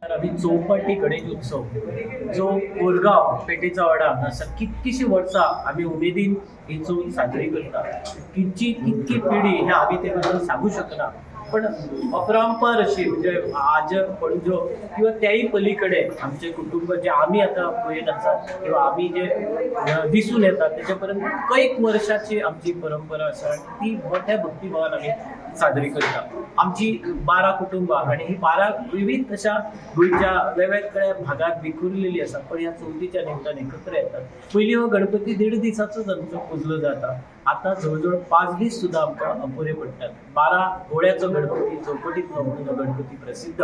आम्ही चौपाटी गणेश उत्सव जो कोरगाव पेठेचा वाडा असा कितकीशी वर्सां आम्ही उमेदीन ही चवथ साजरी करता. कितकी पिढी हे आम्ही ते बद्दल सांगू शकना, पण अपरंपार अशी म्हणजे आज पणजो किंवा त्याही पलीकडे आमचे कुटुंब जे आम्ही आता पळयत आसात किंवा आम्ही जे दिसून येतात त्याच्यापर्यंत कैक वर्षाची आमची परंपरा आसा. ती मोठ्या भक्तिभावान आम्ही साजरी करता. आमची 12 कुटुंबा आणि ही 12 विविध अशा गोंयच्या वेगवेगळ्या भागात विखुरलेली आसा, पण ह्या चवथीच्या निमतान एकत्र येतात. पयलीं हो गणपती 1.5 दिसाचोच आमचो पुजलो जाता. आता जवळजवळ 5 दीस सुद्धा आमकां अपुरे पडटात. 12 गोळ्याचो गणपती, चौकटींतलो म्हणून गणपती प्रसिद्ध,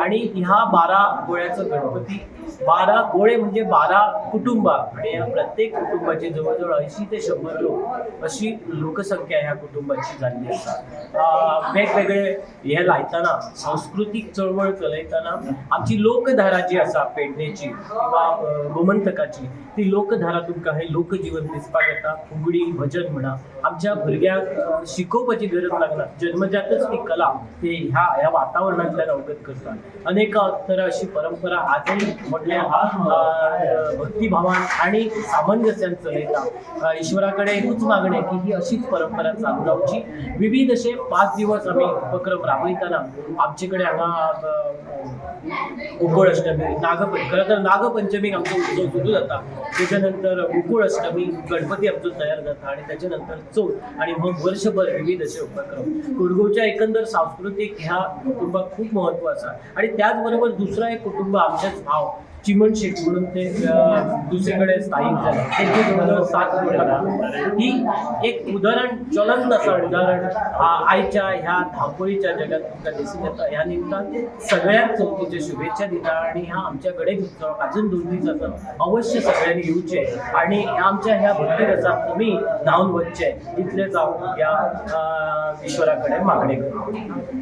आणि ह्या 12 गोळ्याचो गणपती 12 गोळे म्हणजे 12 कुटुंबा, आणि ह्या प्रत्येक कुटुंबाची जवळजवळ 80 ते 100 लोक अशी लोकसंख्या ह्या कुटुंबाची जाल्ली आसा. वेगवेगळे हे लायतना सांस्कृतिक चळवळ चलयतना आमची लोकधारा जी आसा पेडणेची किंवा गोमंतकाची, ती लोकधारा तुमकां हे लोकजीवन दिसपाक येता. फुगडी, भजन म्हणा, आमच्या भुरग्यांक शिकोवपाची गरज लागना, जन्मजातच ती कला ते ह्या वातावरणांतल्यान अवगत करतात. अनेक तर अशी परंपरा आजही मोठ्या भक्तिभावान आणि सामंजस्यान चलयता. ईश्वराकडे एकूच मागणें की ही अशीच परंपरा चालू रावची. विविध असे 5 दिवस आम्ही उपक्रम राबयतना आमचे कडेन हांगा गोकुळ अष्टमी, खरं तर नागपंचमीक आमचो उत्सव सुरू जाता. त्याच्यानंतर गोकुळ अष्टमी, गणपती आमचो तयार जाता, आणि त्याच्यानंतर चवथ, आणि मग वर्षभर विविध असे उपक्रम. कोरगांवच्या एकंदर सांस्कृतिक ह्या कुटुंबाक खूप महत्व आसा. आणि त्याचबरोबर दुसरा एक कुटुंब आमचेच भाव चिमण शेट म्हणून ते दुसरीकडे स्थायिक झाले. त्यांची जवळजवळ 7 कुटुंबं. ही एक उदाहरण ज्वलंत असं उदाहरण आयच्या ह्या धावपळीच्या जगात तुमकां दिसून येता. ह्या निमतान सगळ्यात चवथीच्या शुभेच्छा दिता. आणि ह्या आमच्या गणेश उत्सवाक अजून 2 दीस आसा, अवश्य सगळ्यांनी येवचे आणि आमच्या ह्या भक्ती रसात तुमी न्हावन वचचे, इतलेच हांव ह्या ईश्वराकडे मागणे करता.